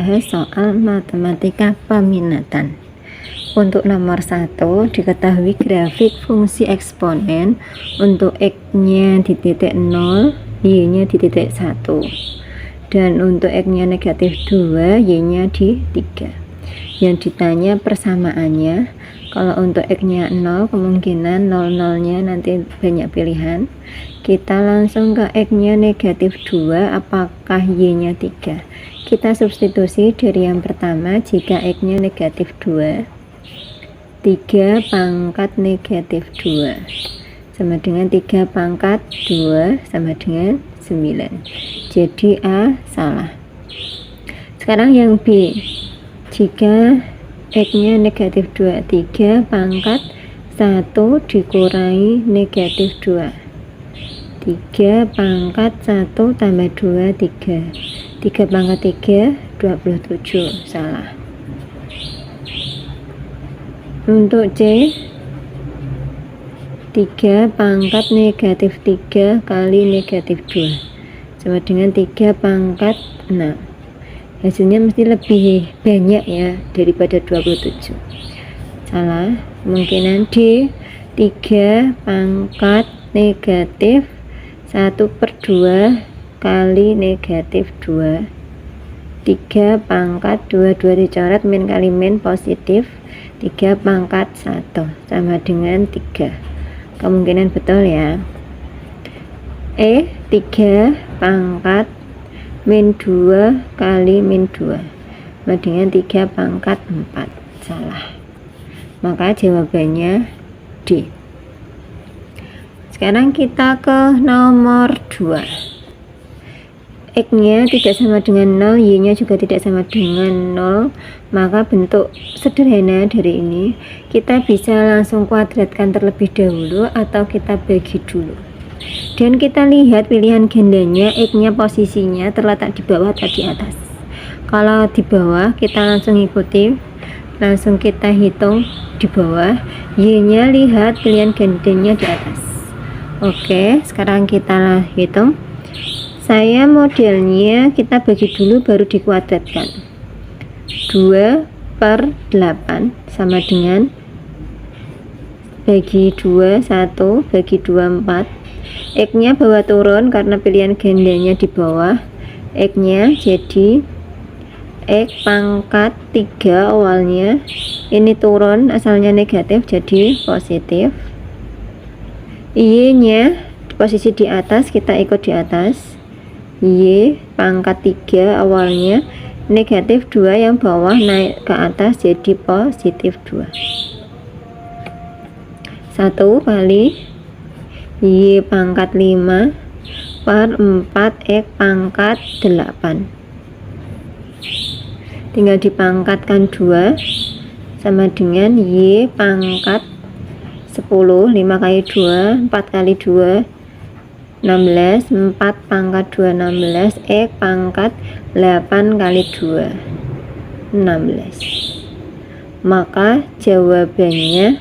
Soal matematika peminatan. Untuk nomor 1 diketahui grafik fungsi eksponen untuk x-nya di titik 0, y-nya di titik 1, dan untuk x-nya negatif 2, y-nya di 3. Yang ditanya persamaannya, kalau untuk x-nya 0 kemungkinan 0-0-nya nanti banyak pilihan. Kita langsung ke x-nya negatif 2, apakah y-nya 3? Kita substitusi dari yang pertama. Jika x-nya negatif 2, 3 pangkat negatif 2 sama dengan 3 pangkat 2 sama dengan 9. Jadi A salah. Sekarang yang B, jika x-nya negatif 2, 3 pangkat 1 dikurangi negatif 2, 3 pangkat 1 tambah 2, 3 pangkat 3, 27. Salah. Untuk C, 3 pangkat negatif 3 kali negatif 2 sama dengan 3 pangkat 6. Hasilnya mesti lebih banyak ya daripada 27. Salah. Kemungkinan D, 3 pangkat negatif 1/2 kali negatif 2, 3 pangkat 2 dicoret, min kali min positif, 3 pangkat 1 sama dengan 3. Kemungkinan betul ya. E, 3 pangkat min 2 kali min 2 sama dengan 3 pangkat 4. Salah. Maka jawabannya D. Sekarang kita ke nomor 2. X-nya tidak sama dengan 0, Y-nya juga tidak sama dengan 0. Maka bentuk sederhana dari ini kita bisa langsung kuadratkan terlebih dahulu atau kita bagi dulu. Dan kita lihat pilihan gandanya, X-nya posisinya terletak di bawah atau di atas. Kalau di bawah kita langsung ikuti, langsung kita hitung di bawah. Y-nya lihat pilihan gandanya di atas. Oke, sekarang kita hitung. Saya modelnya kita bagi dulu baru dikuadratkan. 2/8 sama dengan bagi 2, 1, bagi 2, 4. X-nya bawah turun karena pilihan gandanya di bawah. X-nya jadi X pangkat 3 awalnya. Ini turun, asalnya negatif jadi positif. Y-nya posisi di atas, kita ikut di atas. Y pangkat 3 awalnya negatif 2, yang bawah naik ke atas jadi positif 2. 1 kali Y pangkat 5 per 4 X pangkat 8. Tinggal dipangkatkan 2 sama dengan Y pangkat 10. 5 kali 2, 4 kali 2, 16, 4 pangkat 2, 16, X pangkat 8 kali 2, 16. Maka jawabannya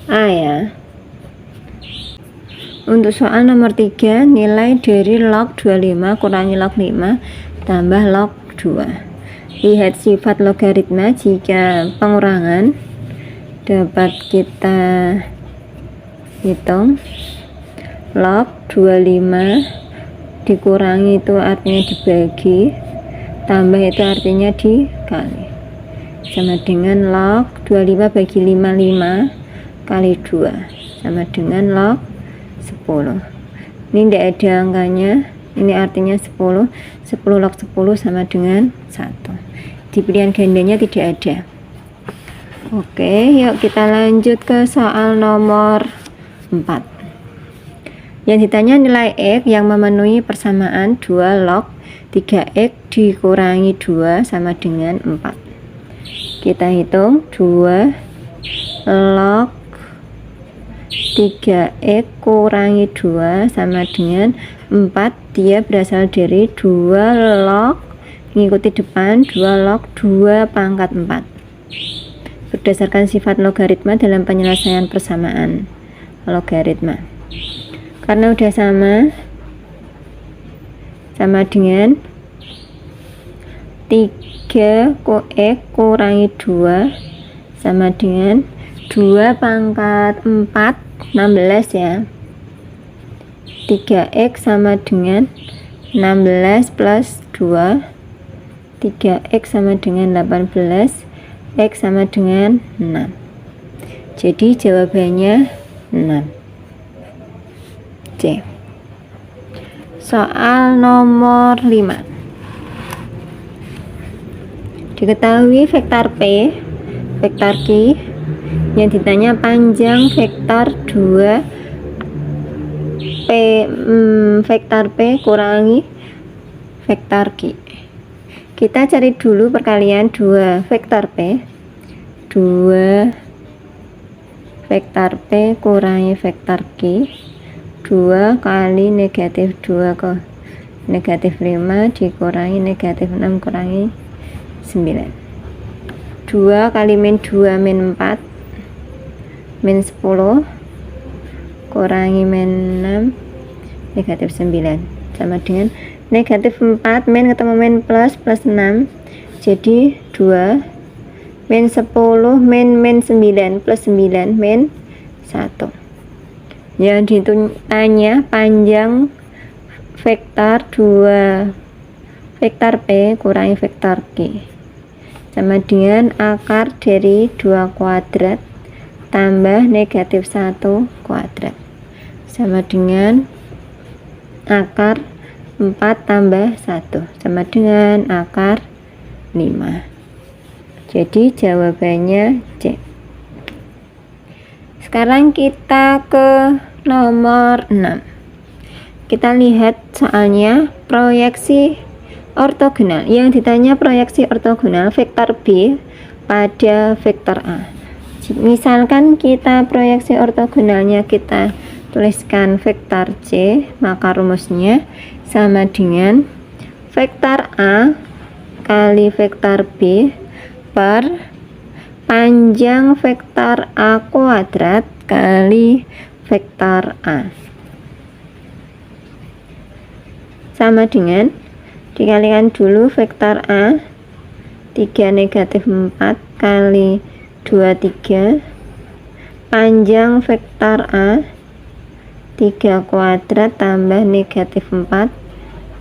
A ya. Untuk soal nomor 3, nilai dari log 25 kurangi log 5 tambah log 2. Lihat sifat logaritma. Jika pengurangan dapat kita hitung, log 25 dikurangi itu artinya dibagi, tambah itu artinya dikali, sama dengan log 25 bagi 5 kali 2 sama dengan log 10. Ini tidak ada angkanya, ini artinya 10 log 10 sama dengan 1. Di pilihan gandanya tidak ada. Oke, yuk kita lanjut ke soal nomor 4. Yang ditanya nilai X yang memenuhi persamaan 2 log 3X dikurangi 2 sama dengan 4. Kita hitung 2 log 3X kurangi 2 sama dengan 4. Dia berasal dari 2 log, mengikuti depan 2 log 2 pangkat 4. Berdasarkan sifat logaritma dalam penyelesaian persamaan logaritma. Karena udah sama dengan 3 X kurangi 2 sama dengan 2 pangkat 4 16 ya. 3x sama dengan 16 plus 2, 3x sama dengan 18, x sama dengan 6. Jadi jawabannya 6. C. Soal nomor 5. Diketahui vektor P, vektor Q, yang ditanya panjang vektor 2 vektor P kurangi vektor Q. Kita cari dulu perkalian 2 vektor P, 2 vektor P kurangi vektor Q, 2 kali negatif 2 ke negatif 5 dikurangi negatif 6 kurangi 9. 2 kali min 2 min 4 min 10 kurangi min 6 negatif 9 sama dengan negatif 4 min ketemu min plus 6 jadi 2 min 10 min 9 plus 9 min 1. Yang ditanya panjang vektor 2 vektor P kurangi vektor Q sama dengan akar dari 2 kuadrat tambah negatif 1 kuadrat sama dengan akar 4 tambah 1 sama dengan akar 5. Jadi jawabannya C. Sekarang kita ke nomor 6. Kita lihat soalnya proyeksi ortogonal. Yang ditanya proyeksi ortogonal vektor B pada vektor A. Misalkan kita proyeksi ortogonalnya kita tuliskan vektor C, maka rumusnya sama dengan vektor A kali vektor B per panjang vektor A kuadrat kali vektor A sama dengan dikalikan dulu vektor A 3 negatif 4 kali 2 3 panjang vektor A 3 kuadrat tambah negatif 4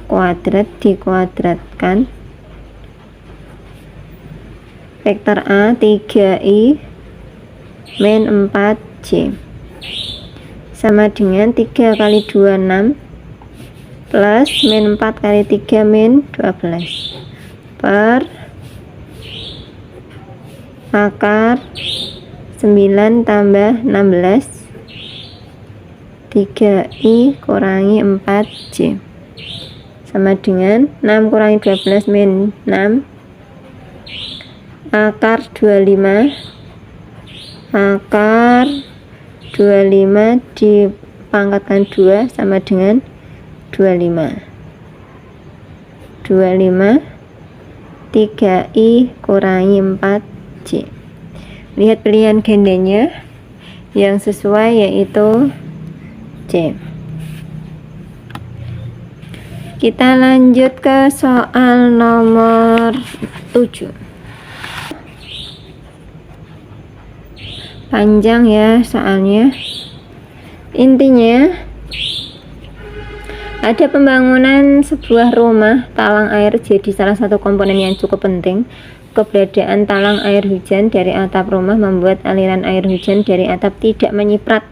kuadrat dikuadratkan vektor A 3i min 4j sama dengan 3 kali 2 6 plus min 4 kali 3 min 12 per akar 9 tambah 16 3i kurangi 4j sama dengan 6 kurangi 12 min 6 akar 25 dipangkatkan 2 sama dengan 25 3i kurangi 4j. Lihat pilihan gandanya yang sesuai yaitu C. Kita lanjut ke soal nomor 7. Panjang ya soalnya. Intinya ada pembangunan sebuah rumah talang air jadi salah satu komponen yang cukup penting. Keberadaan talang air hujan dari atap rumah membuat aliran air hujan dari atap tidak menyiprat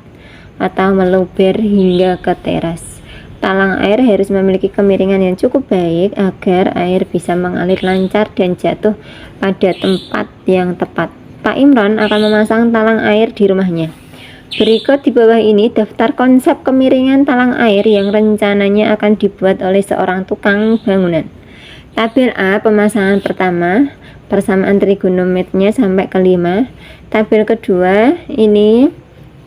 atau meluber hingga ke teras. Talang air harus memiliki kemiringan yang cukup baik agar air bisa mengalir lancar dan jatuh pada tempat yang tepat. Pak Imron akan memasang talang air di rumahnya. Berikut di bawah ini daftar konsep kemiringan talang air yang rencananya akan dibuat oleh seorang tukang bangunan. Tabel A pemasangan pertama, persamaan trigonometrinya sampai ke 5. Tabel kedua ini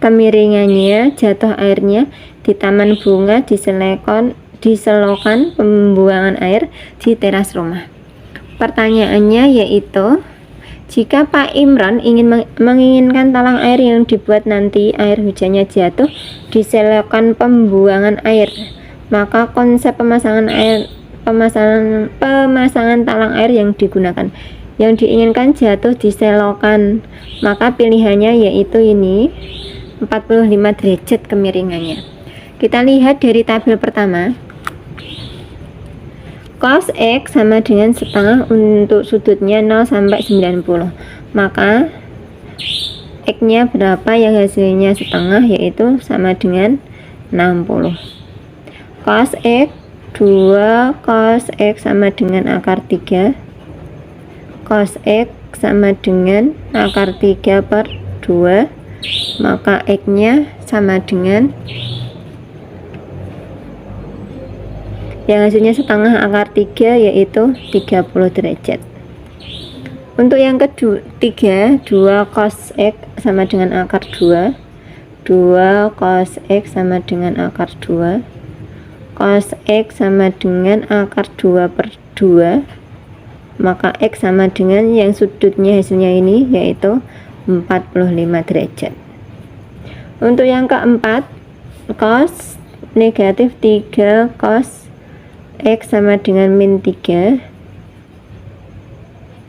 kemiringannya, jatuh airnya di taman bunga, diselokan pembuangan air di teras rumah. Pertanyaannya yaitu, jika Pak Imron menginginkan talang air yang dibuat nanti air hujannya jatuh di selokan pembuangan air, maka konsep pemasangan pemasangan talang air yang digunakan. Yang diinginkan jatuh di selokan, maka pilihannya yaitu ini 45 derajat kemiringannya. Kita lihat dari tabel pertama. Cos X sama dengan setengah untuk sudutnya 0 sampai 90. Maka X nya berapa yang hasilnya setengah, yaitu sama dengan 60. Cos X 2 cos X sama dengan akar 3. Cos X sama dengan akar 3 per 2. Maka X nya sama dengan yang hasilnya setengah akar 3, yaitu 30 derajat. Untuk yang ketiga, 2 cos X sama dengan akar 2. 2 cos X sama dengan akar 2. Cos X sama dengan akar 2 per 2. Maka X sama dengan yang sudutnya hasilnya ini, yaitu 45 derajat. Untuk yang keempat, cos negatif 3 cos X sama dengan min 3.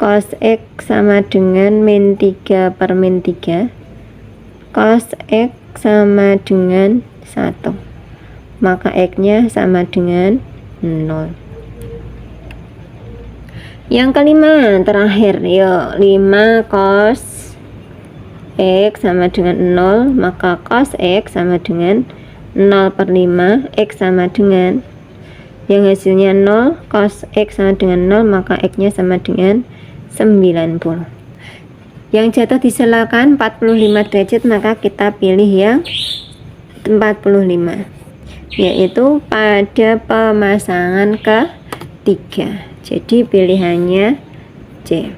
Cos X sama dengan min 3 per min 3. Cos X sama dengan 1. Maka X nya sama dengan 0. Yang kelima terakhir, yuk, 5 cos X sama dengan 0. Maka cos X sama dengan 0 per 5. X sama dengan yang hasilnya 0, cos X sama dengan 0, maka X nya sama dengan 90. Yang jatuh di selokan 45 derajat, maka kita pilih yang 45, yaitu pada pemasangan ketiga. Jadi pilihannya C.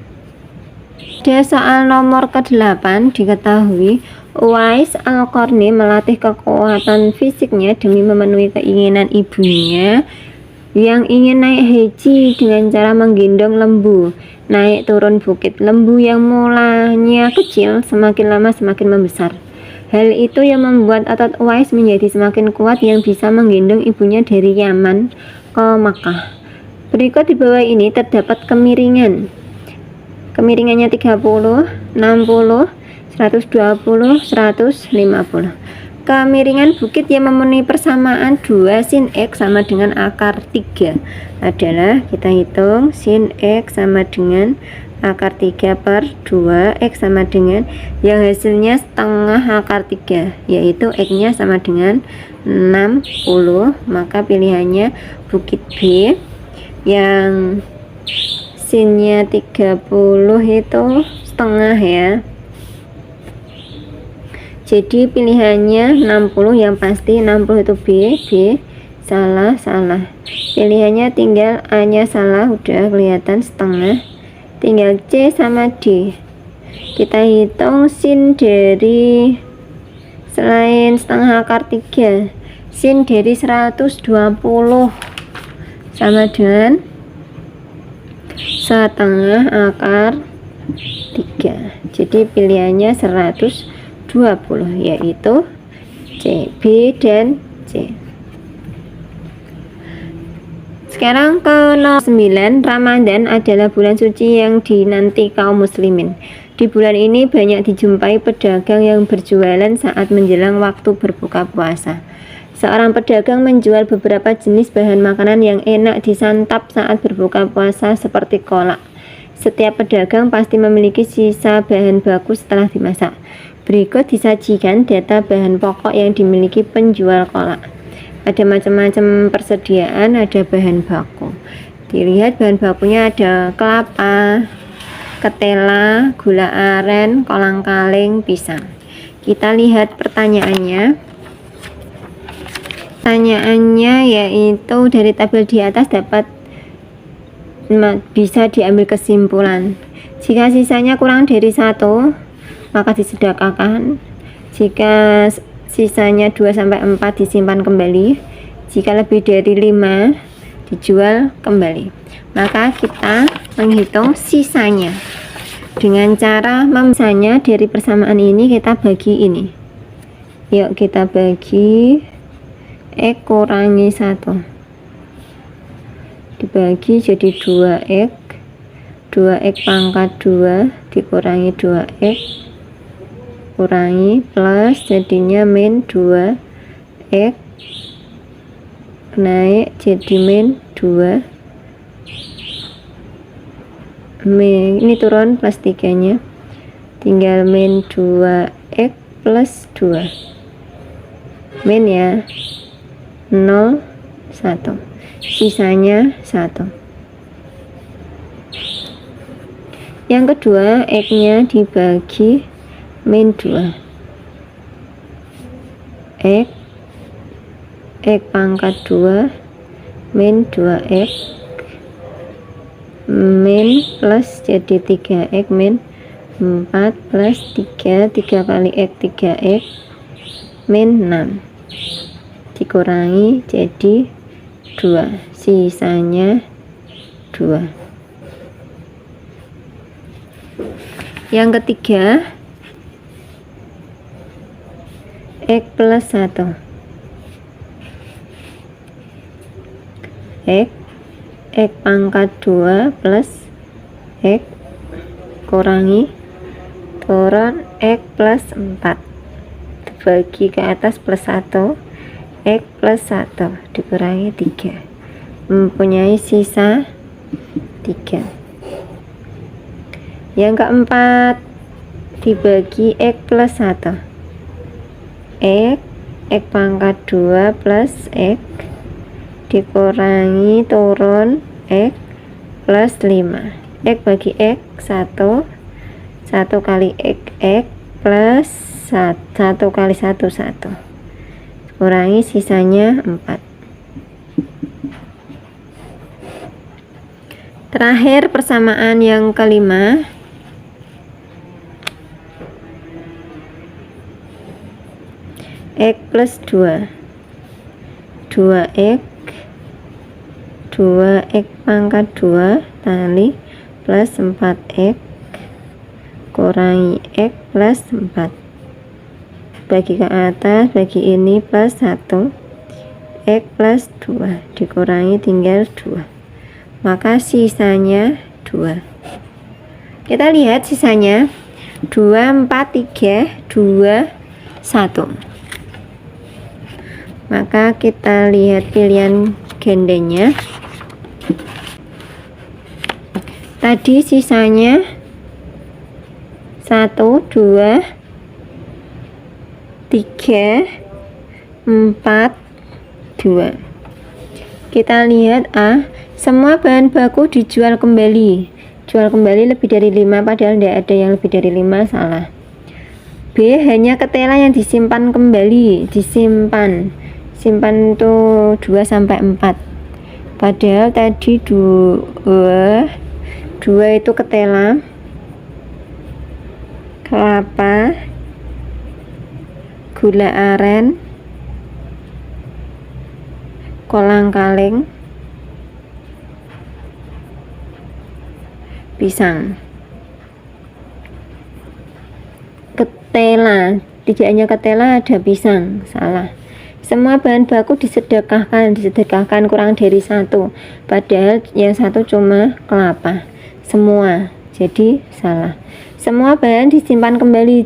Pada soal nomor ke-8 diketahui Uwais Al-Qarni melatih kekuatan fisiknya demi memenuhi keinginan ibunya yang ingin naik haji dengan cara menggendong lembu naik turun bukit. Lembu yang mulanya kecil semakin lama semakin membesar. Hal itu yang membuat otot Uwais menjadi semakin kuat yang bisa menggendong ibunya dari Yaman ke Makkah. Berikut di bawah ini terdapat kemiringan. Kemiringannya 30, 60, 120, 150. Kemiringan bukit yang memenuhi persamaan 2 sin X sama dengan akar 3 adalah, kita hitung, sin X sama dengan akar 3 per 2. X sama dengan yang hasilnya setengah akar 3, yaitu X nya sama dengan 60. Maka pilihannya bukit B yang sinnya 30 itu setengah, ya. Jadi pilihannya 60, yang pasti 60 itu B. Salah. Pilihannya tinggal A nya salah, udah kelihatan setengah. Tinggal C sama D. Kita hitung sin dari, selain setengah akar 3, sin dari 120 sama dengan setengah akar 3. Jadi pilihannya 120, yaitu C, B dan C. Sekarang ke 9. Ramadan adalah bulan suci yang dinanti kaum muslimin. Di bulan ini banyak dijumpai pedagang yang berjualan saat menjelang waktu berbuka puasa. Seorang pedagang menjual beberapa jenis bahan makanan yang enak disantap saat berbuka puasa seperti kolak. Setiap pedagang pasti memiliki sisa bahan baku setelah dimasak. Berikut disajikan data bahan pokok yang dimiliki penjual kolak. Ada macam-macam persediaan, ada bahan baku. Dilihat bahan bakunya ada kelapa, ketela, gula aren, kolang-kaling, pisang. Kita lihat pertanyaannya. Pertanyaannya yaitu dari tabel di atas dapat bisa diambil kesimpulan. Jika sisanya kurang dari 1, maka disedekahkan. Jika sisanya 2-4 disimpan kembali. Jika lebih dari 5 dijual kembali. Maka kita menghitung sisanya dengan cara memisahnya dari persamaan ini. Kita bagi ini. Yuk kita bagi X kurangi 1 dibagi jadi 2x, 2x pangkat 2 dikurangi 2x kurangi plus jadinya min 2x naik jadi min 2 ini turun plus 3 nya tinggal min 2x plus 2 min ya 0 1 sisanya 1. Yang kedua x nya dibagi min 2 x pangkat 2 min 2x min plus jadi 3x min 4 plus 3 kali x 3x min 6 dikurangi jadi 2 sisanya 2. Yang ketiga x plus 1 x pangkat 2 plus x kurangi turun x plus 4 dibagi ke atas plus 1 x plus 1 dikurangi 3 mempunyai sisa 3. Yang keempat dibagi x plus 1 x pangkat 2 plus x dikurangi turun x plus 5 x bagi x 1 kali x plus 1 kali 1 1 kurangi sisanya 4. Terakhir persamaan yang kelima x plus 2 2x pangkat 2 kali plus 4x kurangi x plus 4 bagi ke atas bagi ini plus 1 x plus 2 dikurangi tinggal 2 maka sisanya 2. Kita lihat sisanya 2 4 3 2 1. Maka kita lihat pilihan gandanya. Tadi sisanya 1 2 3 4 2. Kita lihat A, semua bahan baku dijual kembali. Jual kembali lebih dari 5 padahal tidak ada yang lebih dari 5, salah. B, hanya ketela yang disimpan kembali, simpan tuh 2 sampai 4. Padahal tadi 2 itu ketela, kelapa, gula aren, kolang-kaling, pisang. Ketela, tidak hanya ketela, ada pisang, salah. Semua bahan baku disedekahkan kurang dari 1, padahal yang 1 cuma kelapa. Semua, jadi salah. Semua bahan disimpan kembali,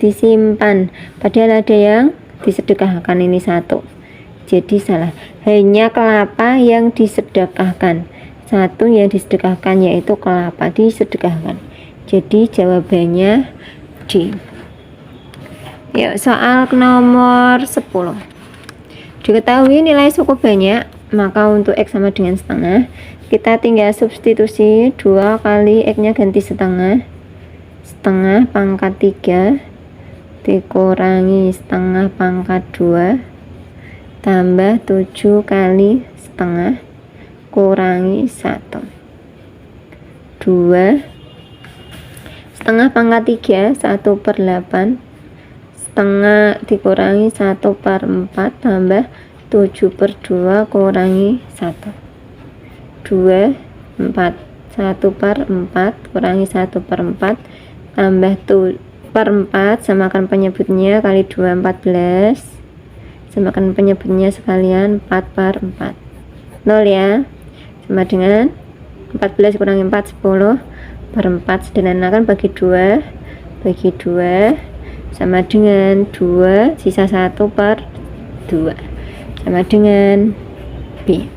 padahal ada yang disedekahkan, ini 1, jadi salah. Hanya kelapa yang disedekahkan, 1 yang disedekahkan yaitu kelapa disedekahkan, jadi jawabannya D. Yuk, soal nomor 10. Diketahui nilai cukup banyak, maka untuk X sama dengan setengah, kita tinggal substitusi 2 kali X nya ganti setengah pangkat 3 dikurangi setengah pangkat 2 tambah 7 kali setengah kurangi 1 2 setengah pangkat 3 1/8 setengah dikurangi 1/4 tambah 7/2 kurangi 1 2 4 1/4 kurangi 1/4 tambah 2/4 samakan penyebutnya kali 2 14 samakan penyebutnya sekalian 4/4 0 ya, sama dengan 14 kurangi 4 10 per 4 sederhanakan bagi 2 sama dengan 2 sisa 1 per 2 sama dengan B.